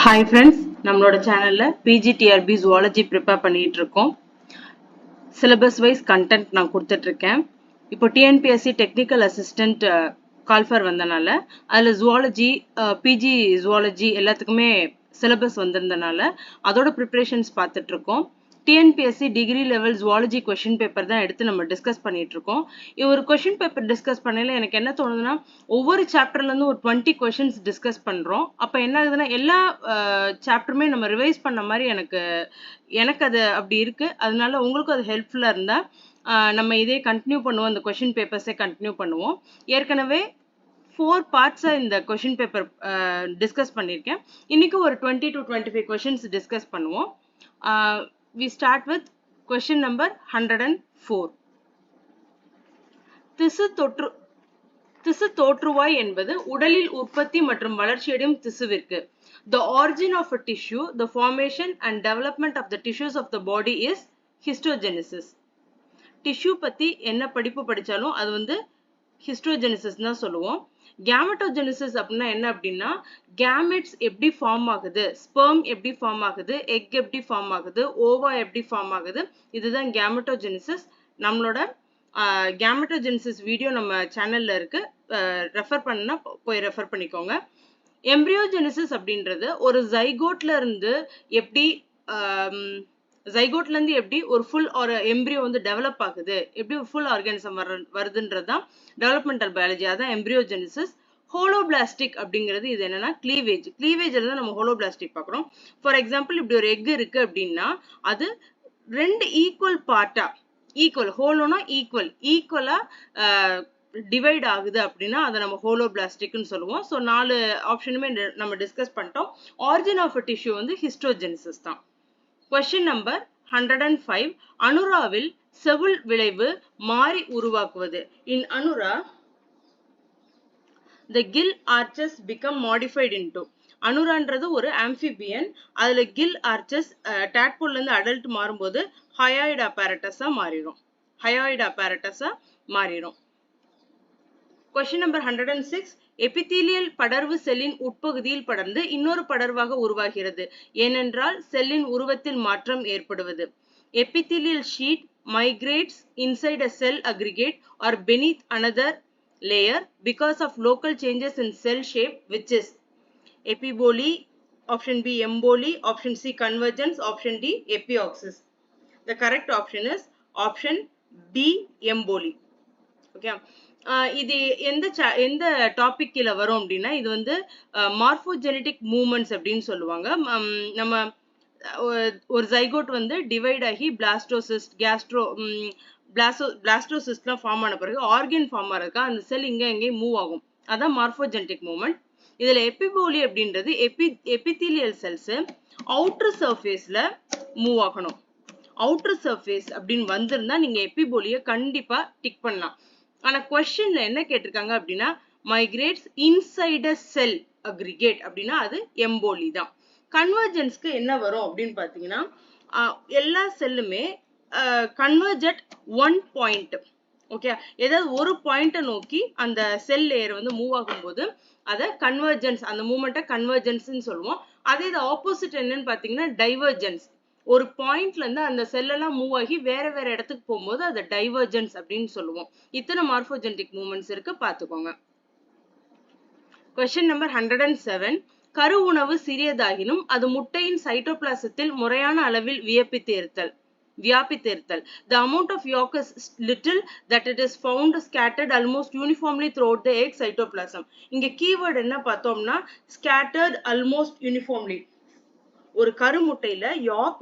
Hi friends, நம்மளோட சேனல்ல PGTRB Zoology prepare பண்ணிட்டு இருக்கோம். Syllabus wise content நான் கொடுத்துட்டு இருக்கேன். இப்போ TNPSC Technical Assistant call for வந்தனால அதுல Zoology, PG Zoology எல்லாத்துக்குமே syllabus வந்திருந்தனால அதோட preparations பார்த்துட்டு இருக்கோம். TNPSC degree level zoology question paper தான் எடுத்து நம்ம டிஸ்கஸ் பண்ணிட்டு இருக்கோம். ஒரு கொஸ்டின் பேப்பர் டிஸ்கஸ் பண்ணல எனக்கு என்ன தோணுதுன்னா ஒவ்வொரு சாப்டர்ல இருந்து ஒரு 20 கொஸ்டின்ஸ் டிஸ்கஸ் பண்றோம். அப்ப என்ன ஆகுதுன்னா எல்லா சாப்டருமே நம்ம ரிவைஸ் பண்ண மாதிரி எனக்கு அது அப்படி இருக்கு. அதனால உங்களுக்கும் அது ஹெல்ப்ஃபுல்லா இருந்தா நம்ம இதே கண்டினியூ பண்ணுவோம். அந்த கொஸ்டின் பேப்பர்ஸே கண்டினியூ பண்ணுவோம். ஏற்கனவே 4 பார்ட்ஸா இந்த கொஸ்டின் பேப்பர் டிஸ்கஸ் பண்ணியிருக்கேன். இன்னைக்கு ஒரு 20 to 25 கொஸ்டின்ஸ் டிஸ்கஸ் பண்ணுவோம். We start with question number 104. திசு தோற்றுவாய் என்பது உடலில் உற்பத்தி மற்றும் வளர்ச்சியடையும் திசுவிற்கு. The origin of a tissue, the formation and development of the tissues of the body is histogenesis. Tissue பத்தி என்ன படிப்பு படிச்சாலும் அது ஹிஸ்டோஜெனிசிஸ் தான் சொல்லுவோம். கேமட்டோஜெனிசிஸ் அப்படின்னா என்ன அப்படின்னா கேமெட்ஸ் எப்படி ஃபார்ம் ஆகுது, ஸ்பெர்ம் எப்படி ஃபார்ம் ஆகுது, எக் எப்படி ஃபார்ம் ஆகுது, ஓவா எப்படி ஃபார்ம் ஆகுது, இதுதான் கேமட்டோஜெனிசிஸ். நம்மளோட கேமட்டோஜெனிசிஸ் வீடியோ நம்ம சேனல்ல இருக்கு, ரெஃபர் பண்ணா போய் ரெஃபர் பண்ணிக்கோங்க. எம்ப்ரியோஜெனிசிஸ் அப்படின்றது ஒரு ஜைகோட்ல இருந்து எப்படி ஒரு ஃபுல் ஒரு எம்ப்ரியோ டெவலப் ஆகுது, எப்படி ஒரு ஃபுல் ஆர்கானிசம் வருதுன்றது தான் டெவலப்மெண்டல் பயாலஜி. அதான் எம்ப்ரியோஜெனிசிஸ். ஹோலோபிளாஸ்டிக் அப்படிங்கிறது இது என்னன்னா கிளீவேஜ்ல தான் நம்ம ஹோலோபிளாஸ்டிக் பார்க்குறோம். ஃபார் எக்ஸாம்பிள் இப்படி ஒரு எக் இருக்கு அப்படின்னா அது 2 ஈக்குவல் பார்ட்டா, ஈக்குவல் ஹோலோனா ஈக்குவலா டிவைட் ஆகுது அப்படின்னா அதை நம்ம ஹோலோபிளாஸ்டிக்னு சொல்லுவோம். ஸோ 4 ஆப்ஷனுமே நம்ம டிஸ்கஸ் பண்ணிட்டோம். ஆரிஜின் ஆஃப் அ டிஷ்யூ ஹிஸ்டோஜெனிசிஸ் தான். Question number 105. அனுராவில் செவுள் விளைவு மாறி உருவாக்குவது. In Anura, the gill arches become modified into. அனுரான்றது ஒரு amphibian. அதுல gill arches tadpole இருந்து adult மாறும்போது hyoid apparatus-ஆ மாறிடும். Question number 106. எபித்தீலியல் படர்வு செல்லின் உட்பகுதியில் படர்ந்து இன்னொரு படர்வாக உருவாகிறது. ஏனென்றால் செல்லின் உருவத்தில் மாற்றம் ஏற்படுவது. Epithelial sheet migrates inside a cell aggregate or beneath another layer because of local changes in cell shape, which is epiboly, option B emboli, option C convergence, option D epioxis. The correct option is option B emboli. Okay. இது எந்த topic கீழே வரும் அப்படின்னா இது மார்போஜெனடிக் movements அப்படின்னு சொல்லுவாங்க. நம்ம ஒரு ஜைகோட் டிவைட் ஆகி பிளாஸ்டோசிஸ்ட் பிளாஸ்டோசிஸ்ட்லாம் ஃபார்ம் ஆன பிறகு ஆர்கன் ஃபார்ம் ஆகிறதுக்கா அந்த செல் எங்கேயும் மூவ் ஆகும். அதான் மார்போஜெனடிக் மூவ்மெண்ட். இதுல எபிபோலி அப்படின்றது எபித்தீலியல் செல்ஸ் அவுட்டர் சர்ஃபேஸ்ல மூவ் ஆகணும். அவுட்டர் சர்ஃபேஸ் அப்படின்னு வந்திருந்தா நீங்க எபிபோலியை கண்டிப்பா டிக் பண்ணலாம். ஆனா கொஸ்டின்ல என்ன கேட்டிருக்காங்க அப்படின்னா மைக்ரேட்ஸ் இன்சைட் அ செல் அக்ரிகேட் அப்படின்னா அது எம்போலி தான். கன்வர்ஜென்ஸ்க்கு என்ன வரும் அப்படின்னு பாத்தீங்கன்னா எல்லா செல்லுமே கன்வர்ஜ் அட் 1 பாயிண்ட். ஓகே, ஏதாவது ஒரு பாயிண்ட நோக்கி அந்த செல் லேயர் மூவ் ஆகும்போது அதை கன்வர்ஜென்ஸ், அந்த மூவ்மெண்ட்டை கன்வர்ஜென்ஸ்ன்னு சொல்லுவோம். அதே இது ஆப்போசிட் என்னன்னு பாத்தீங்கன்னா டைவர்ஜென்ஸ். ஒரு பாயிண்ட்ல இருந்து அந்த செல் எல்லாம் மூவ் ஆகி வேற இடத்துக்கு போகும்போது அது டைவர்ஜென்ஸ் அப்படின்னு சொல்லுவோம். இத்தனை மார்போஜெனடிக் மூவ்மெண்ட்ஸ் இருக்கு, பாத்துக்கோங்க. Question number 107. கரு உணவு சிறியதாகினும் அது முட்டையின் சைட்டோபிளாசத்தில் முறையான அளவில் வியாபித்திருத்தல். The amount of yolk is little that it is found scattered almost uniformly throughout the egg cytoplasm. இங்க keyword என்ன பார்த்தோம்னா scattered almost uniformly. ஒரு கருமுட்டையில யாக்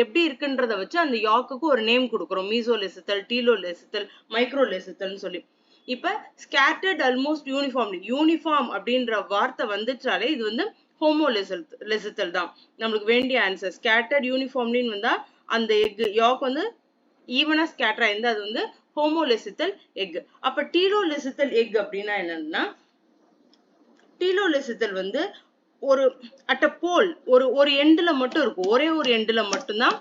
எப்படி இருக்குன்றத வச்சு அந்த யாக்குக்கு ஒரு நேம் கொடுக்கிறோம். மீசோலெசித்தல், டீலோலெசித்தல், மைக்ரோலெசித்தல்னு சொல்லி. இப்ப ஸ்கேட்டர்ட் ஆல்மோஸ்ட் யூனிஃபார்ம்லி, யூனிஃபார்ம் அப்படின்ற வார்த்தை வந்துச்சாலே இது ஹோமோலெசித்தல் தான். நம்மளுக்கு வேண்டிய ஆன்சர் ஸ்கேட்டர்ட் யூனிஃபார்ம்லின்னு வந்தா அந்த எக் யாக் ஈவனா ஸ்கேட்டர் ஆயிருந்தா அது ஹோமோலெசித்தல் எக். அப்ப டீலோலெசித்தல் எக் அப்படின்னா என்னன்னா டீலோலெசித்தல் ஒரு அட் அ போல் ஒரு எண்ட்ல மட்டும் இருக்கும், ஒரே ஒரு எண்ட்ல மட்டும்தான்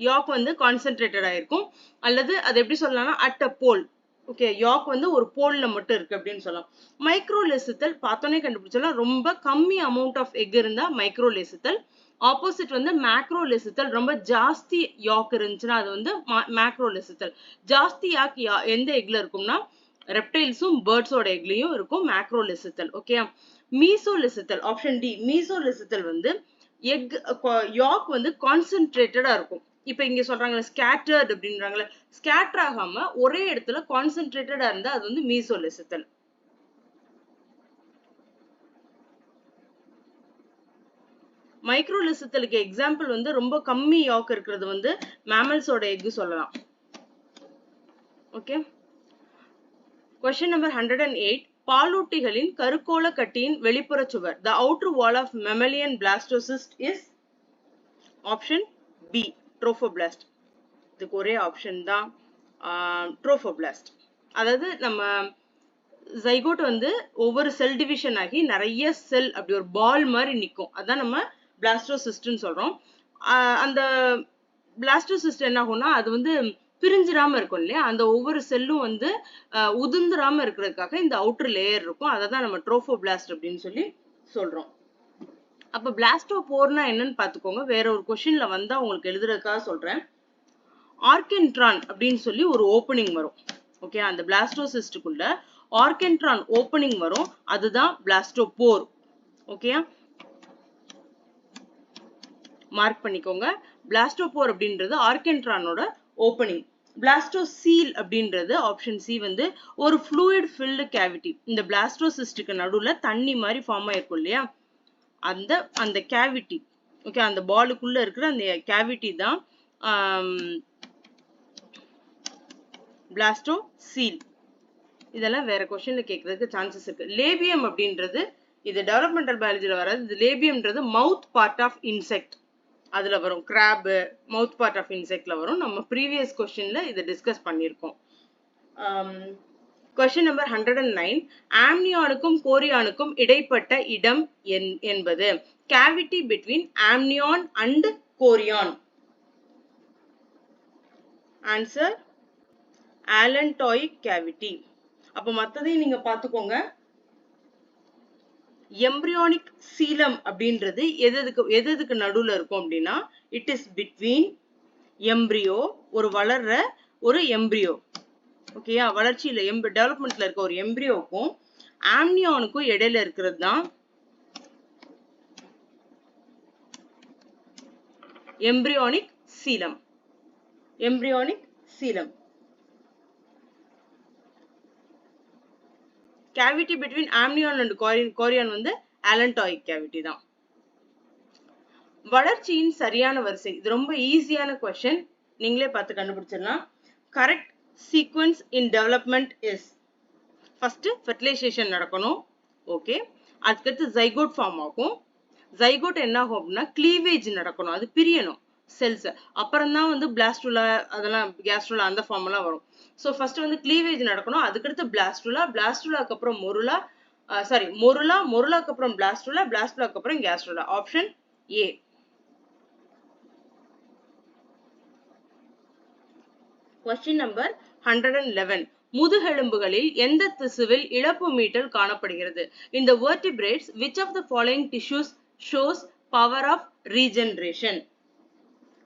யாக் கான்சென்ட்ரேட்டட் ஆயிருக்கும். அல்லது அது எப்படி சொல்லலாம்னா அட் அ போல் ஓகே, யாக் வந்து ஒரு போல்ல மட்டும் இருக்கு அப்படின்னு சொல்லலாம். மைக்ரோலெசித்தல் பார்த்தோன்னே கண்டுபிடிச்சலாம். ரொம்ப கம்மி அமௌண்ட் ஆஃப் எக் இருந்தா மைக்ரோலெசித்தல். ஆப்போசிட் வந்து மேக்ரோலெசித்தல். ரொம்ப ஜாஸ்தி யாக் இருந்துச்சுன்னா அது வந்து மேக்ரோலெசித்தல். ஜாஸ்தி யாக் எந்த எக்ல இருக்கும்னா ரெப்டைல்ஸும் பேர்ட்ஸோட எக்லயும் இருக்கும் macrolecithal. Okay, mesolecithal option D. Mesolecithal வந்து எக் யாக் வந்து கான்சென்ட்ரேட்டடா இருக்கும். இப்ப இங்க சொல்றாங்கல்ல ஸ்கேட்டர்ட் அப்படின்றாங்கல்ல, ஸ்கேட்டர் ஆகாம ஒரே இடத்துல கான்சென்ட்ரேட்டடா இருந்தா அது வந்து மீசோலெசித்தல். மைக்ரோலெசித்தலுக்கு எக்ஸாம்பிள் வந்து ரொம்ப கம்மி யாக் இருக்கிறது வந்து மேமல்ஸோட எக் சொல்லலாம். Okay, question number 108. பாலூட்டிகளின் கருக்கோள கட்டியின் வெளிப்புற சுவர். The outer wall of mammalian blastocyst is option B, trophoblast. இதுக்கு ஒரே ஆப்ஷன் தான் ட்ரோஃபோபிளாஸ்ட். அதாவது நம்ம ஜைகோட் வந்து ஒவ்வொரு செல் டிவிஷன் ஆகி நிறைய செல் அப்படி ஒரு பால் மாதிரி நிற்கும். அதான் நம்ம பிளாஸ்டோசிஸ்ட்னு சொல்றோம். அந்த பிளாஸ்டோசிஸ்ட் என்ன ஆகும்னா அது வந்து பிரிஞ்சிடாம இருக்கும் இல்லையா, அந்த ஒவ்வொரு செல்லும் வந்து உதிர்ந்துராம இருக்கிறதுக்காக இந்த அவுட்டர் லேயர் இருக்கும். அதை தான் நம்ம ட்ரோஃபோபிளாஸ்ட் அப்படின்னு சொல்லி சொல்றோம். அப்ப பிளாஸ்டோபோர்னா என்னன்னு பாத்துக்கோங்க. வேற ஒரு கொஸ்டின்ல வந்தா உங்களுக்கு எழுதுறதுக்காக சொல்றேன். ஆர்கென்ட்ரான் அப்படின்னு சொல்லி ஒரு ஓப்பனிங் வரும். ஓகே, அந்த பிளாஸ்டோசிஸ்டுக்குள்ள ஆர்கென்ட்ரான் ஓப்பனிங் வரும். அதுதான் பிளாஸ்டோபோர். ஓகே, மார்க் பண்ணிக்கோங்க. பிளாஸ்டோபோர் அப்படின்றது ஆர்கென்ட்ரானோட ஓப்பனிங். பிளாஸ்டோசீல் அப்படின்றது ஆப்ஷன் சி வந்து ஒரு ஃப்ளூயிட் ஃபில்டு கேவிட்டி. இந்த பிளாஸ்டோசிஸ்டுக்கு நடுவுல தண்ணி மாதிரி ஃபார்ம் ஆயிருக்கும் இல்லையா, அந்த கேவிட்டி. ஓகே, அந்த பாலுக்குள்ள இருக்கிற அந்த கேவிட்டி தான் பிளாஸ்டோசீல். இதெல்லாம் வேற கொஸ்டின்ல கேட்கறதுக்கு சான்சஸ் இருக்கு. லேபியம் அப்படின்றது இது டெவலப்மெண்டல் பயாலஜில வராது. இது லேபியம்ன்றது மவுத் பார்ட் ஆஃப் இன்செக்ட், அதுல வரும். கிராப் மவுத் பார்ட் ஆஃப் இன்செக்ட்ல வரும். நம்ம ப்ரீவியஸ் கொஸ்டின்ல இதை டிஸ்கஸ் பண்ணியிருக்கோம். Question number 109. ஆம்னியானுக்கும் கோரியானுக்கும் இடைப்பட்ட இடம் என்பது cavity between amnion and chorion. Answer allantoic cavity. அப்ப மத்ததையும் நீங்க பாத்துக்கோங்க. எம்பிரியானிக் சீலம் அப்படின்றது எதுக்கு நடுவுல இருக்கும் அப்படின்னா இட் இஸ் பிட்வீன் எம்பிரியோ, ஒரு வளர்ற ஒரு எம்பிரியோ. ஓகேயா, வளர்ச்சியில டெவலப்மெண்ட்ல இருக்க ஒரு எம்பிரியோக்கும் ஆம்னியானுக்கும் இடையில இருக்கிறது தான் embryonic coelom. Embryonic coelom. Cavity between amnion and chorion வந்து allantoic கேவிட்டி தான். வளர்ச்சியின் சரியான வரிசை. இது ரொம்ப ஈஸியான கொஸ்டின், நீங்களே பார்த்து கண்டுபிடிச்சிடலாம். Correct sequence in development is first fertilisation நடக்கணும். ஓகே, அதுக்கடுத்து ஜைகோட் ஃபார்ம் ஆகும். ஜைகோட் என்ன ஆகும் அப்படின்னா கிளீவேஜ் நடக்கணும், அது பிரியணும் செல்ஸ். அப்புறம் தான் வந்து பிளாஸ்டுலா அதெல்லாம் கேஸ்ட்ருலா அந்த ஃபார்ம் எல்லாம் வரும். ஸோ ஃபர்ஸ்ட் வந்து கிளீவேஜ் நடக்கணும், அதுக்கடுத்து பிளாஸ்டுலா, பிளாஸ்டுலாக்கு அப்புறம் மொருலா, மொருலாக்கு அப்புறம் பிளாஸ்டுலா, பிளாஸ்டுலாக்கு அப்புறம் gastrula. Option A. Question number 111. முதுகெலும்புகளில் எந்த திசுவில் இழப்பு மீட்டல் காணப்படுகிறது? In the vertebrates, which of the following tissues shows power of regeneration?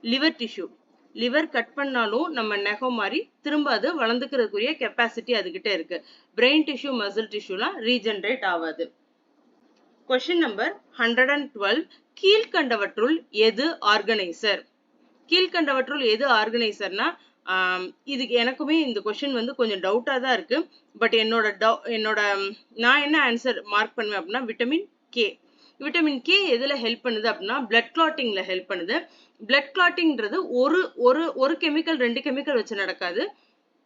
liver tissue. Liver cut பண்ணாலும் நம்ம நெகம் மாதிரி திரும்ப அது வளர்ந்துக்கிறதுக்குரிய கெப்பாசிட்டி அதுகிட்ட இருக்கு. பிரெயின் டிஷ்யூ, மசில் டிஷ்யூலாம் ரீஜெனரேட் ஆகாது. Question number 112. கீழ்கண்டவற்றுள் எது ஆர்கனைசர்? கீழ்கண்டவற்றுள் எது ஆர்கனைசர்னா இதுக்கு எனக்குமே இந்த கொஸ்டின் வந்து கொஞ்சம் டவுட்டா தான் இருக்கு. பட் என்னோட நான் என்ன ஆன்சர் மார்க் பண்ணுவேன் அப்படின்னா விட்டமின் கே. விட்டமின் கே எதுல ஹெல்ப் பண்ணுது அப்படின்னா பிளட் கிளாட்டிங்ல ஹெல்ப் பண்ணுது. பிளட் கிளாட்டிங்ன்றது ஒரு கெமிக்கல் 2 கெமிக்கல் வச்சு நடக்காது.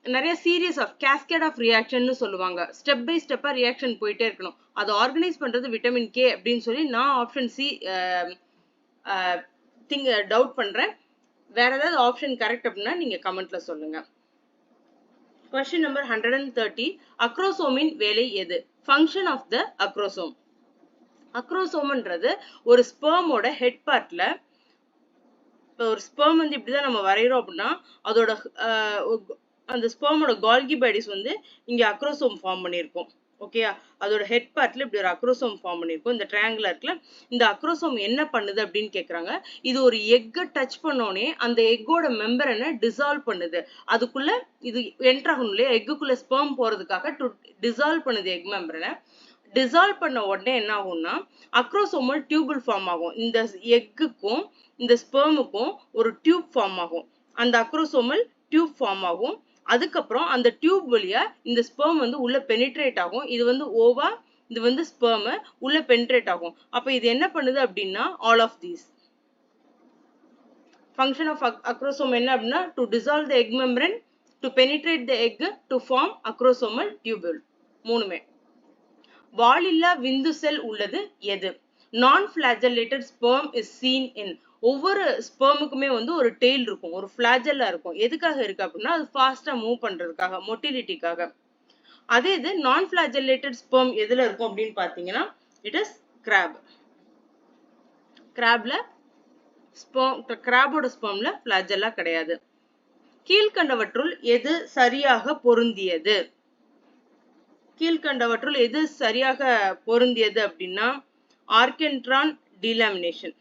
நிறைய series of cascade of reaction சொல்லுவாங்க. ஸ்டெப் பை ஸ்டெப்பா ரியாக்ஷன் போயிட்டே இருக்கணும். அதை ஆர்கனைஸ் பண்றது விட்டமின் கே அப்படின்னு சொல்லி நான் ஆப்ஷன் சி டவுட் பண்றேன். வேற ஏதாவது ஆப்ஷன் கரெக்ட் அப்படின்னா நீங்க கமெண்ட்ல சொல்லுங்க. Question number 130. அக்ரோசோமின் வேலை எது? Function of the acrosome. அக்ரோசோம்ன்றது ஒரு ஸ்பெர்மோட ஹெட் பார்ட்ல, இப்போ ஒரு ஸ்பெர்ம் வந்து இப்படிதான் நம்ம வரைகிறோம் அப்படின்னா அதோட அந்த ஸ்பெர்மோட கால்கி பாடிஸ் வந்து இங்க அக்ரோசோம் ஃபார்ம் பண்ணியிருக்கும். ஓகேயா, அதோட ஹெட் பார்ட்ல இப்படி ஒரு அக்ரோசோம் ஃபார்ம் பண்ணியிருக்கும். இந்த ட்ரையாங்குலர் இருக்குல்ல, இந்த அக்ரோசோம் என்ன பண்ணுது அப்படின்னு கேக்குறாங்க. இது ஒரு எக்கை டச் பண்ணோடனே அந்த எக்கோட மெம்பரனை டிசால்வ் பண்ணுது. அதுக்குள்ள இது என்டர் ஆகணும் இல்லையா, எக்குக்குள்ள ஸ்பெர்ம் போறதுக்காக டு டிசால்வ் பண்ணுது எக் மெம்பரனை. டிசால்வ் பண்ண உடனே என்ன ஆகும்னா அக்ரோசோமல் டியூபுல் ஃபார்ம் ஆகும். இந்த எக்குக்கும் இந்த ஸ்பெர்முக்கும் ஒரு டியூப் ஃபார்ம் ஆகும். அந்த அக்ரோசோமல் டியூப் ஃபார்ம் ஆகும். அதுக்கப்புறம் அந்த டியூப் வழியா இந்த ஸ்பெர்ம் வந்து உள்ள பெனிட்ரேட் ஆகும். இது வந்து ஓவா, இது வந்து ஸ்பெர்ம் உள்ள பெனிட்ரேட் ஆகும். அப்ப இது என்ன பண்ணுது அப்படின்னா all of these function of acrosome என்ன அப்படின்னா to dissolve the egg membrane, to penetrate the egg, to form acrosomal tubule. மூணுமே. வாலில்லா விந்து செல் உள்ளது எது? Non flagellated sperm is seen in. ஒவ்வொரு ஸ்பெர்முக்குமே வந்து ஒரு டெயில் இருக்கும், ஒரு ஃபிளாஜெல்லா இருக்கும். எதுக்காக இருக்கு அப்படின்னா அது ஃபாஸ்டா மூவ் பண்றதுக்காக, மொட்டிலிட்டிக்காக. அதே இது நான் ஃபிளாஜெல்லேட்டட் ஸ்பெர்ம் எதுல இருக்கும் அப்படின்னு பாத்தீங்கன்னா இட் இஸ் கிராப். கிராப்ல கிராபோட ஸ்பெர்ம்ல ஃபிளாஜெல்லா கிடையாது. கீழ்கண்டவற்றுள் எது சரியாக பொருந்தியது? கீழ்கண்டவற்றுள் எது சரியாக பொருந்தியது அப்படின்னா ஆர்கென்ட்ரான் டீலாமினேஷன்.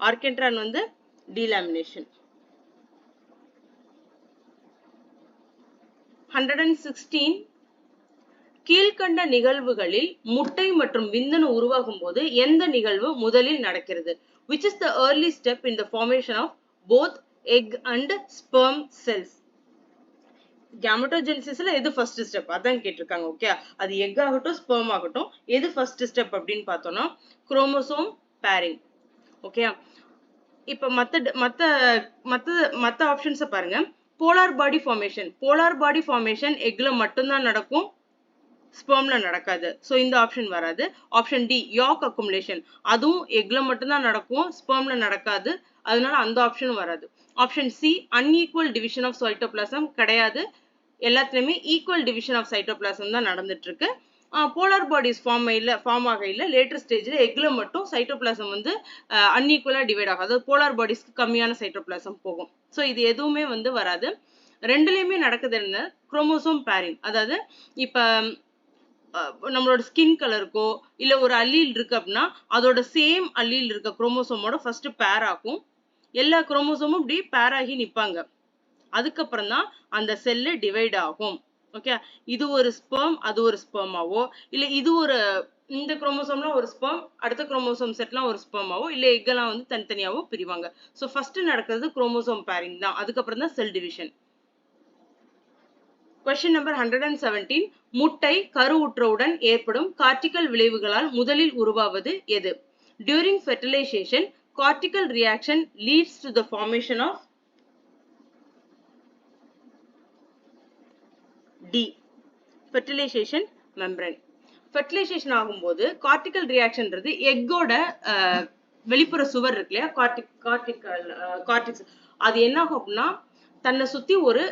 ஆர்கென்ட்ரான் வந்து டீலாமினேஷன். 116 கீழ்கண்ட நிகழ்வுகளில் முட்டை மற்றும் விந்தணு உருவாகும் போது எந்த நிகழ்வு முதலில் நடக்கிறது? Which is the early step in the formation of both egg and sperm cells? கேமட்டோஜெனிசிஸ்ல எது ஃபர்ஸ்ட் ஸ்டெப் அதான் கேட்டிருக்காங்க. ஓகே, அது எக் ஆகட்டும் ஸ்பெர்ம் ஆகட்டும், எது ஃபர்ஸ்ட் ஸ்டெப் அப்படின்னு பார்த்தோம்னா குரோமோசோம் பேரிங். ஓகே, இப்ப மத்த ஆப்ஷன்ஸை பாருங்க. போலார் பாடி ஃபார்மேஷன். போலார் பாடி ஃபார்மேஷன் எக்ல மட்டும்தான் நடக்கும், ஸ்பெர்ம்ல நடக்காது. ஸோ இந்த ஆப்ஷன் வராது. ஆப்ஷன் டி யாக் அக்குமுலேஷன், அதுவும் எக்ல மட்டும்தான் நடக்கும், ஸ்பெர்ம்ல நடக்காது. அதனால அந்த ஆப்ஷனும் வராது. Option C unequal division of cytoplasm கிடையாது. எல்லாத்துலயுமே ஈக்குவல் டிவிஷன் ஆஃப் சைட்டோபிளாசம் தான் நடந்துட்டு இருக்கு. போலார் பாடிஸ் ஃபார்ம் ஆகையில் லேட்டர் ஸ்டேஜ்ல எக்ல மட்டும் சைட்டோபிளாசம் வந்து அன்ஈக்குவலா டிவைட் ஆகும். அதாவது போலார் பாடிஸ்க்கு கம்மியான சைட்டோபிளாசம் போகும். ஸோ இது எதுவுமே வந்து வராது. ரெண்டுலயுமே நடக்குது என்ன, குரோமோசோம் பேரிங். அதாவது இப்ப நம்மளோட ஸ்கின் கலருக்கோ இல்ல ஒரு அல்லீல் இருக்கு அப்படின்னா அதோட சேம் அல்லீல் இருக்க குரோமோசோமோட ஃபர்ஸ்ட் பேர் ஆகும். எல்லா குரோமோசோமும் இப்படி பேர் ஆகி நிப்பாங்க. அதுக்கப்புறம் தான் அந்த செல்லு டிவைட் ஆகும். ஓகே, இது ஒரு ஸ்பெர்ம், அது ஒரு ஸ்பெர்மாவோ, இல்ல இது ஒரு இந்த குரோமோசோம்லாம் ஒரு ஸ்பெர்ம், அடுத்த குரோமோசோம் செட்லாம் ஒரு ஸ்பெர்மாவோ, இல்ல எக்கெல்லாம் வந்து தனித்தனியாவோ பிரிவாங்க. ஸோ ஃபர்ஸ்ட் நடக்கிறது குரோமோசோம் பேரிங் தான். அதுக்கப்புறம் தான் செல் டிவிஷன். கொஸ்டின் நம்பர் 117 முட்டை கருவுற்றவுடன் ஏற்படும் கார்டிகல் விளைவுகளால் முதலில் உருவாவது எது? During fertilization, cortical reaction leads to the formation of D. Fertilization membrane. Fertilization ஆகும்போது கார்டிகல் ரியாக்ஷன்றது எக்கோட வெளிப்புற சுவர் இருக்கு இல்லையா, கார்டிக்ஸ், அது என்ன ஆகும் அப்படின்னா தன்னை சுத்தி ஒரு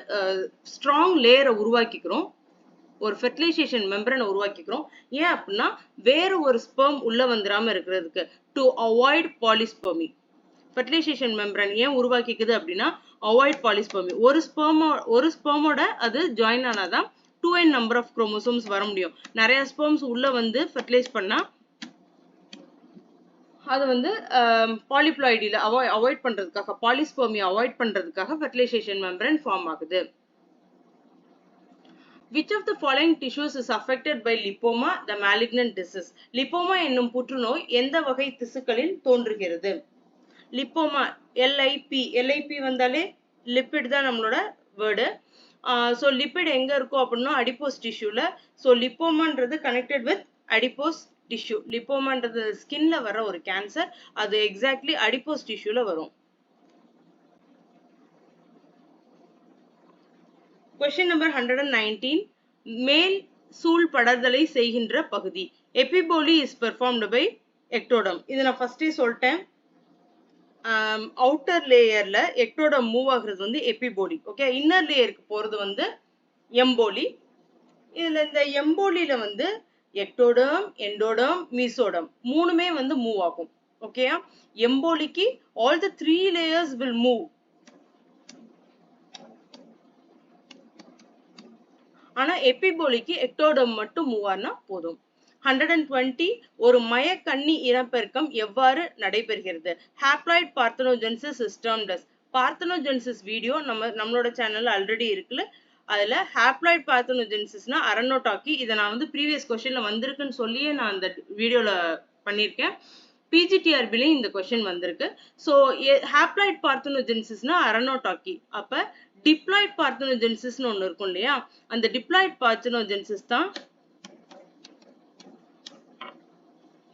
ஸ்ட்ராங் லேயரை உருவாக்கிக்கிறோம், ஒரு ஃபெர்டிலைசேஷன் மெம்பரனை உருவாக்கிக்கிறோம். ஏன் அப்படின்னா வேற ஒரு ஸ்பெர்ம் உள்ள வந்துடாம இருக்கிறதுக்கு, to avoid polyspermy. Fertilization membrane ஏன் உருவாக்கிக்குது அப்படின்னா அவாய்ட் பாலிஸ்பெர்மி. ஒரு ஸ்பெர்மோட அது ஜாயின் ஆனாதான் 2n நம்பர் ஆஃப் குரோமோசோம்ஸ் வர முடியும். நிறைய ஸ்பெர்ம்ஸ் உள்ள வந்து ஃபெர்டிலைஸ் பண்ணா அது வந்து பாலிப்ளாய்டில அவாய்ட் பண்றதுக்காக, பாலிஸ்பெர்மியை அவாய்ட் பண்றதுக்காக ஃபெர்டிலைசேஷன் மெம்பரன் ஃபார்ம் ஆகுது. Which of the following tissues is affected by lipoma, the malignant disease? Lipoma என்னும் புற்றுநோய் எந்த வகை திசுக்களில் தோன்றுகிறது? லிப்போமா LIP வந்தாலே லிப்பிட் தான் நம்மளோட வேர்டு. ஸோ லிப்பிட் எங்க இருக்கும் அப்படின்னா அடிப்போஸ் டிஷ்யூல. ஸோ லிப்போமான்றது கனெக்டட் வித் அடிப்போஸ் டிஷ்யூ. லிப்போமான்றது ஸ்கின்ல வர ஒரு கேன்சர், அது எக்ஸாக்ட்லி அடிப்போஸ் டிஷ்யூல வரும். Question number 119 மேல் சூழ் படர்தலை செய்கின்ற பகுதி. எபிபோலி is performed by ectoderm. இது நான் ஃபர்ஸ்டே சொல்லிட்டேன். அவுட்டர் லேயர்ல எக்டோடர்ம் மூவ் ஆகுறது வந்து எபிபோலி. ஓகே, இன்னர் லேயருக்கு போறது வந்து எம்போலி. இதுல இந்த எம்போலியில வந்து எக்டோடர்ம், எண்டோடர்ம், மீசோடர்ம் மூணுமே வந்து மூவ் ஆகும். ஓகே, எம்போலிக்கு all the 3 layers will move. ஆனா எபிபோலிக்கு எக்டோடெர்ம் மட்டும் மூவ் ஆனா போதும். 120 ஒரு மயக்கண்ணி இனப்பெருக்கம் எவ்வாறு நடைபெறுகிறது? Haploid parthenogenesis is termed as. Parthenogenesis video நம்மளோட சேனல்ல ஆல்ரெடி இருக்குல்ல, அதுல ஹாப்ளாய்ட் பார்த்தனோஜெனிசிஸ்னா அரனோடாக்கி, இதை நான் வந்து ப்ரீவியஸ் கொஸ்டின்ல வந்திருக்குன்னு சொல்லியே நான் அந்த வீடியோல பண்ணியிருக்கேன். பிஜிடிஆர்பிலையும் இந்த கொஸ்டின் வந்திருக்கு. ஸோ ஹாப்ளாய்ட் பார்த்தனோஜெனிசிஸ்னா அரனோடாக்கி. அப்ப டிப்ளாய்ட் பார்த்தனோஜெனிசிஸ்னு ஒன்று இருக்கும் இல்லையா, அந்த டிப்ளாய்ட் பார்த்தனோஜெனிசிஸ் தான்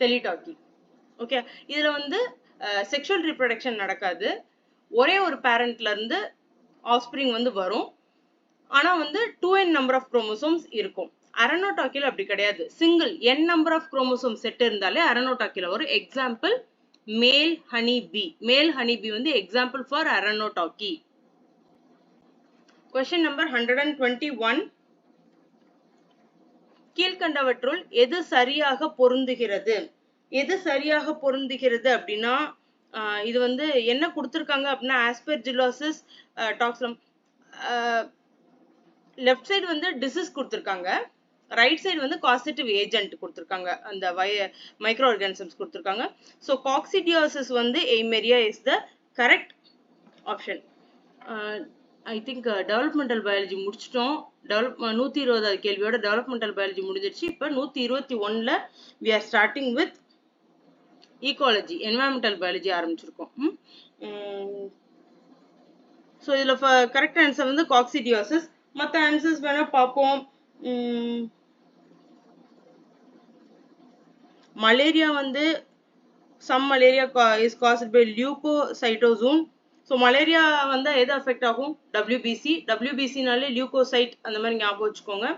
டெலிடாக்கி. ஓகே, இதுல வந்து செக்ஷுவல் ரீப்ரொடக்ஷன் நடக்காது. ஒரே ஒரு பேரண்ட்ல இருந்து ஆஃப்ஸ்பிரிங் வந்து வரும். ஆனா வந்து 2n நம்பர் ஆஃப் குரோமோசோம்ஸ் இருக்கும். அரனோடாக்கில அப்படி கிடையாது. Single n number of chromosome set இருந்தாலே அரனோடாக்கில வரும். Example male honey bee. Male honey bee வந்து example for arrhenotoky. Question number 121. கீழ்கண்டவற்றுள் எது சரியாக பொருந்துகிறது? எது சரியாக பொருந்துகிறது அப்படின்னா, இது வந்து என்ன கொடுத்திருக்காங்க அப்படின்னா, ஆஸ்பெர்ஜிலோசிஸ் டாக்ஸிலம். லெஃப்ட் சைடு வந்து டிசீஸ் கொடுத்திருக்காங்க, ரைட் சைடு வந்து காசிட்டிவ் ஏஜென்ட் கொடுத்திருக்காங்க, அந்த மைக்ரோ ஆர்கானிசம்ஸ் கொடுத்திருக்காங்க. ஸோ காக்சிடியோசிஸ் வந்து Eimeria is the correct option. I think developmental biology முடிச்சிட்டோம். 120வது கேள்வியோட டெவலப்மெண்டல் பயாலஜி முடிஞ்சிருச்சு. இப்போ 121ல we are starting with ecology, environmental biology ஆரம்பிச்சிருக்கோம். ஸோ இதுல கரெக்ட் ஆன்சர் வந்து காக்சிடியோசிஸ். மற்ற ஆன்சர்ஸ் வேணா பார்ப்போம். மலேரியா வந்து some malaria is caused by leucocytozoon. So malaria வந்து எது அஃபெக்ட் ஆகும்? டபிள்யூபிசி. டபிள்யூபிசினாலே லியூகோசைட் அந்த மாதிரி ஞாபகம் வச்சுக்கோங்க.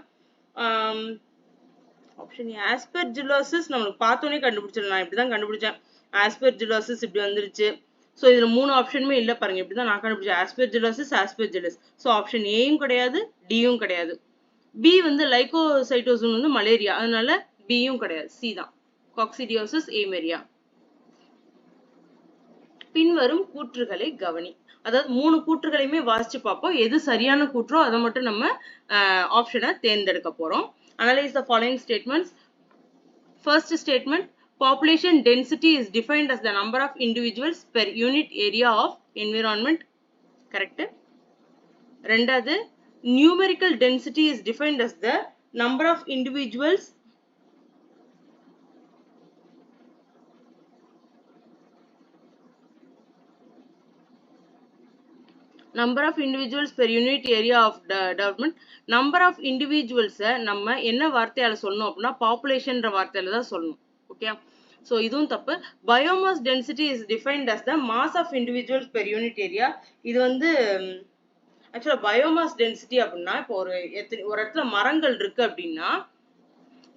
ஆப்ஷன் ஏ ஆஸ்பெர்ஜிலோசிஸ் நம்மளுக்கு பார்த்தோன்னே கண்டுபிடிச்சிடலாம். நான் இப்படிதான் கண்டுபிடிச்சேன், ஆஸ்பெர்ஜிலோசிஸ் இப்படி வந்துருச்சு. ஸோ இதுல 3 ஆப்ஷனுமே இல்லை பாருங்க, இப்படிதான் நான் கண்டுபிடிச்சேன், ஆஸ்பெர்ஜிலோசிஸ் ஆஸ்பெர்ஜிலஸ். ஸோ ஆப்ஷன் ஏயும் கிடையாது, டியும் கிடையாது. பி வந்து லைகோசைட்டோசோம் வந்து மலேரியா, அதனால பியும் கிடையாது, சி தான் காக்சிடியோசிஸ் எய்மெரியா. பின்வரும் கூற்றுகளை கவனி. அதாவது 3 கூற்றுகளையுமே வாசிச்சு பார்ப்போம். எது சரியான கூற்றோ அதை மட்டும் நம்ம ஆப்ஷனை தேர்ந்தெடுக்க போறோம். Analyze the following statements. First statement, population density is defined as the number of individuals per unit area of environment. Correct. ரெண்டாவது, numerical density is defined as the number of individuals per unit area of development. Number of individuals நம்ம என்ன வார்த்தையால சொல்லணும் அப்படின்னா பாப்புலேஷன்ன்ற வார்த்தையில தான் சொல்லணும். Okay, so இதுவும் தப்பு. Biomass density is defined as the mass of individuals per unit area. இது வந்து ஆக்சுவலா பயோமாஸ் டென்சிட்டி அப்படின்னா, இப்போ ஒரு இடத்துல மரங்கள் இருக்கு அப்படின்னா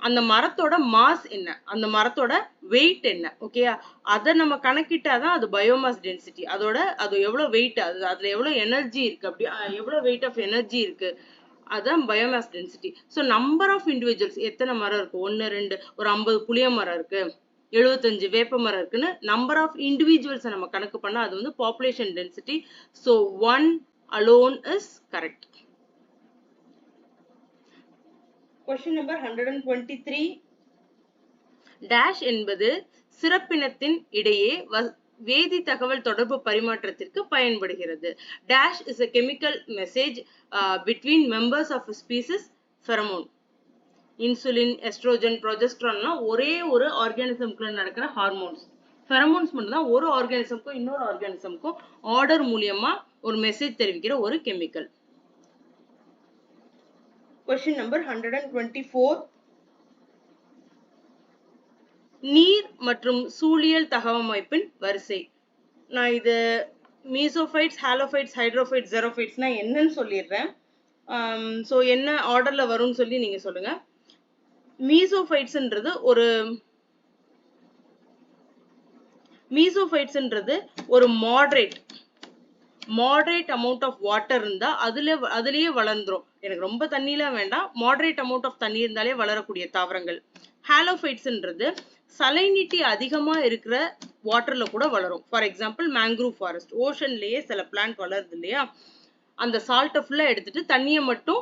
அந்த மரத்தோட மாஸ் என்ன, அந்த மரத்தோட வெயிட் என்ன, ஓகேயா, அதை நம்ம கணக்கிட்டாதான் அது பயோமாஸ் டென்சிட்டி. அது எவ்வளவு வெயிட், அதுல எவ்வளவு எனர்ஜி இருக்கு, அப்படி எவ்வளவு வெயிட் ஆஃப் எனர்ஜி இருக்கு, அதான் biomass density. So number of individuals, எத்தனை மரம் இருக்கு, 1 2, ஒரு 50 புளிய மரம் இருக்கு, 75 வேப்ப மரம் இருக்குன்னு நம்பர் ஆஃப் இண்டிவிஜுவல்ஸ் நம்ம கணக்கு பண்ணா அது வந்து population density. So 1 alone is correct. Question number 123. Dash என்பது சிறப்பினத்தின் இடையே வேதி தகவல் தொடர்பு பரிமாற்றத்திற்கு பயன்படுகிறது. Dash is a chemical message between members of a species. Pheromone. Insulin, estrogen, ப்ரொஜெஸ்ட்ரான்லாம் ஒரே ஒரு ஆர்கானிசம்குள்ள நடக்கிற ஹார்மோன்ஸ். ஃபெரமோன்ஸ் மட்டும் தான் ஒரு ஆர்கானிசம்க்கும் இன்னொரு ஆர்கானிசம்க்கும் ஆர்டர் மூலியமா ஒரு மெசேஜ் தெரிவிக்கிற ஒரு கெமிக்கல். Question number 124. நீர் மற்றும் சூழியல் தகவமைப்பின் வரிசை. நான் இது மீசோஃபைட்ஸ், ஹாலோஃபைட்ஸ், ஹைட்ரோஃபைட்ஸ், ஜெரோஃபைட்ஸ்னா என்னன்னு சொல்லிடுறேன். ஸோ என்ன ஆர்டர்ல வரும்னு சொல்லி நீங்க சொல்லுங்க. மீசோஃபைட்ஸ்ன்றது ஒரு மாடரேட் அமௌண்ட் ஆஃப் வாட்டர் இருந்தா அதுலயே வளர்ந்துரும். எனக்கு ரொம்ப தண்ணிலாம் வேண்டாம், மாடரேட் அமௌண்ட் ஆஃப் தண்ணி இருந்தாலே வளரக்கூடிய தாவரங்கள். ஹாலோஃபைட்ஸ்ன்றது சலைனிட்டி அதிகமா இருக்கிற வாட்டர்ல கூட வளரும். ஃபார் எக்ஸாம்பிள் மேங்க்ரூவ் ஃபாரஸ்ட், ஓஷன்லயே சில பிளான்ட் வளருது இல்லையா, அந்த சால்ட்டை ஃபுல்லா எடுத்துட்டு தண்ணியை மட்டும்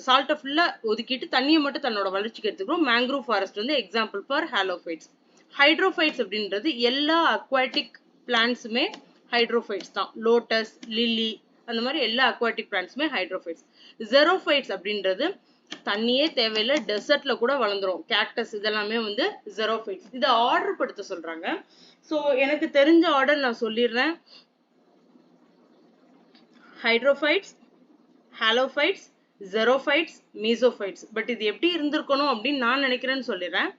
சால்ட்டை ஃபுல்லா ஒதுக்கிட்டு தண்ணியை மட்டும் தன்னோட வளர்ச்சிக்கு எடுத்துக்கிறோம். மேங்க்ரோவ் ஃபாரஸ்ட் வந்து எக்ஸாம்பிள் ஃபார் ஹாலோஃபைட்ஸ். ஹைட்ரோஃபைட்ஸ் அப்படின்றது எல்லா அக்வாட்டிக் பிளான்ட்ஸுமே ஹைட்ரோஃபைட்ஸ் தான். லோட்டஸ், லில்லி அந்த மாதிரி எல்லா அக்வாட்டிக் பிளான்ட்ஸுமே ஹைட்ரோஃபைட்ஸ். ஜெரோஃபைட்ஸ் அப்படின்றது தண்ணியே தேவையில்லை, டெசர்ட்ல கூட வளர்ந்துரும். கேக்டஸ் இதெல்லாமே வந்து ஜெரோஃபைட்ஸ். இதை ஆர்டர் படுத்த சொல்றாங்க. ஸோ எனக்கு தெரிஞ்ச ஆர்டர் நான் சொல்லிடுறேன். Hydrophytes, halophytes, xerophytes, mesophytes. But இது எப்படி இருந்திருக்கணும் அப்படின்னு நான் நினைக்கிறேன்னு சொல்லிடுறேன்.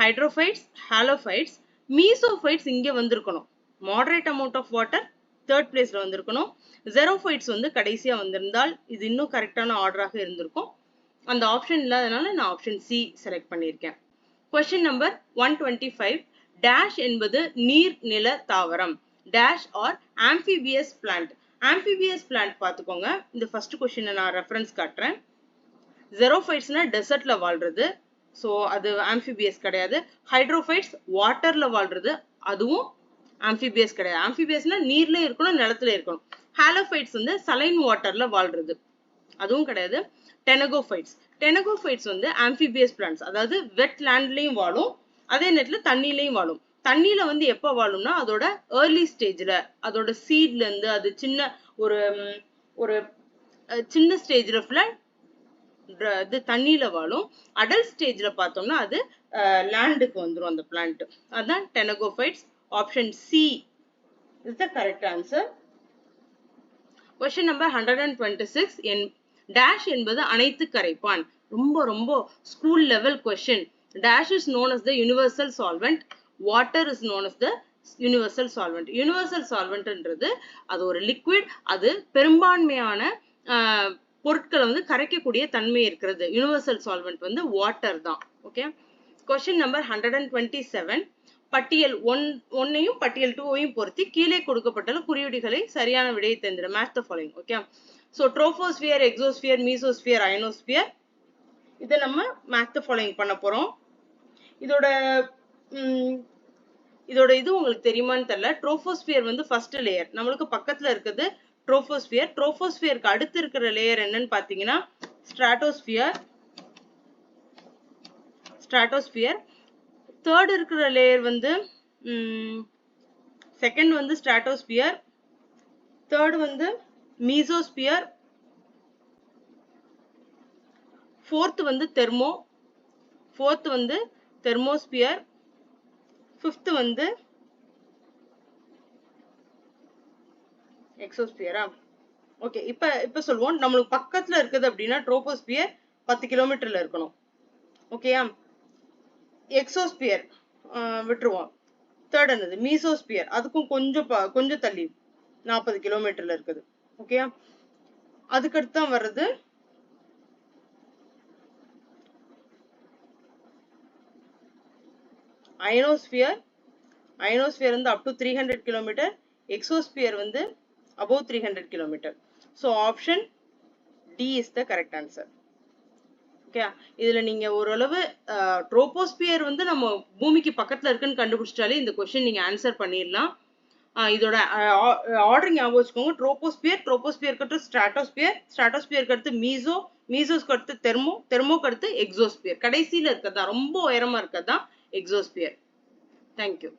ஹைட்ரோஃபைட்ஸ், ஹாலோஃபைட்ஸ், மீசோஃபைட்ஸ் இங்கே வந்திருக்கணும். Moderate amount of water third பிளேஸ்ல வந்திருக்கணும். ஜெரோஃபைட்ஸ் வந்து கடைசியா வந்திருந்தால் இது இன்னும் கரெக்டான ஆர்டராக இருந்திருக்கும். அந்த ஆப்ஷன் இல்லாதனால நான் ஆப்ஷன் சி செலக்ட் பண்ணியிருக்கேன். Question number 125. டேஷ் என்பது நீர்நில தாவரம். Dash or amphibious plant. Amphibious plant பார்த்துக்கோங்க. இந்த ஃபர்ஸ்ட் கொஸ்டினை நான் ரெஃபரன்ஸ் காட்டுறேன். ஜெரோஃபைட்ஸ்னா டெசர்ட்ல வாழ்றது, ஸோ அது ஆம்பிபியஸ் கிடையாது. ஹைட்ரோஃபைட்ஸ் வாட்டர்ல வாழ்றது, அதுவும் ஆம்பிபியஸ் கிடையாது. ஆம்பிபியஸ்னா நீர்ல இருக்கணும், நிலத்துல இருக்கணும். ஹாலோஃபைட்ஸ் வந்து சலைன் வாட்டர்ல வாழ்றது, அதுவும் கிடையாது. டெனகோஃபைட்ஸ். டெனகோஃபைட்ஸ் வந்து ஆம்பிபியஸ் பிளான்ட்ஸ், அதாவது வெட் லேண்ட்லயும் வாழும், அதே நேரத்துல தண்ணிலையும் வாழும். தண்ணியில வந்து எப்ப வாழும்னா அதோட ஏர்லி ஸ்டேஜ்ல, அதோட சீட்ல இருந்து அது சின்ன ஒரு சின்ன ஸ்டேஜ்ல ஃபுல்லா இது தண்ணியில வாழும். அடல்ட் ஸ்டேஜ்ல பார்த்தோம்னா அது லேண்டுக்கு வந்துடும் அந்த பிளான்ட். அதான் tenagophytes. Option C is the correct answer. Question number 126. Dash என்பது அனைத்து கரைப்பான். ரொம்ப ரொம்ப school level question. Dash is known as the universal solvent. water is known as the universal solvent. universal solventன்றது அது ஒரு லிக்விட், அது பெரும்பான்மையான பொருட்களை வந்து கரைக்கக்கூடிய தன்மை இருக்கிறது. யூனிவர்சல் சால்வெண்ட் வந்து வாட்டர் தான். ஓகே. Question number 127. பட்டியல் 1ஐயும் பட்டியல் 2ஐயும் பொருத்தி கீழே கொடுக்கப்பட்டுள்ள குறியீடுகளை சரியான விடையை தேர்ந்தெடு. Match the following. Okay. So troposphere, exosphere, mesosphere, ionosphere, இதை நம்ம மேட்ச் தி ஃபாலோயிங் பண்ண போறோம். இதோட இது உங்களுக்கு தெரியுமான்னு தெரியல. ட்ரோபோஸ்பியர் வந்து ஃபர்ஸ்ட் லேயர், நம்மளுக்கு பக்கத்துல இருக்குது ட்ரோபோஸ்பியர். ட்ரோபோஸ்பியருக்கு அடுத்து இருக்கிற லேயர் என்னன்னு பாத்தீங்கன்னா ஸ்ட்ராட்டோஸ்பியர். தேர்ட் இருக்கிற லேயர் வந்து செகண்ட் வந்து ஸ்ட்ராட்டோஸ்பியர், தேர்ட் வந்து மீசோஸ்பியர், ஃபோர்த் வந்து தெர்மோஸ்பியர், ஃபிஃப்த் வந்து எக்ஸோஸ்பியரா. ஓகே. இப்ப சொல்லுவோம். நம்மளுக்கு பக்கத்துல இருக்குது அப்படின்னா ட்ரோபோஸ்பியர் 10 கிலோமீட்டர்ல இருக்கணும். ஓகேயா. எக்ஸோஸ்பியர் விட்டுருவோம். தேர்ட் என்னது மீசோஸ்பியர், அதுக்கும் கொஞ்சம் தள்ளி 40 கிலோமீட்டர்ல இருக்குது. ஓகேயா. அதுக்கடுத்து தான் வர்றது அயனோஸ்பியர். அயனோஸ்பியர் வந்து அப் டு 300 கிலோமீட்டர். எக்ஸோஸ்பியர் வந்து above 300 kilometer. So option D is the correct answer. Okay. இதுல நீங்க ஓரளவு ட்ரோபோஸ்பியர் வந்து நம்ம பூமிக்கு பக்கத்துல இருக்குன்னு கண்டுபிடிச்சிட்டாலே இந்த கொஸ்டின் நீங்க ஆன்சர் பண்ணிடலாம். இதோட ஆர்டர் ஞாபகம் வச்சுக்கோங்க. ட்ரோபோஸ்பியருக்கு அடுத்து ஸ்ட்ராட்டோஸ்பியருக்கு அடுத்து மீசோஸ்க்கு அடுத்து தெர்மோக்கு அடுத்து எக்ஸோஸ்பியர். கடைசியில இருக்கதான் ரொம்ப உயரமா இருக்கதான் எக்ஸோஸ்பியர். தேங்க்யூ.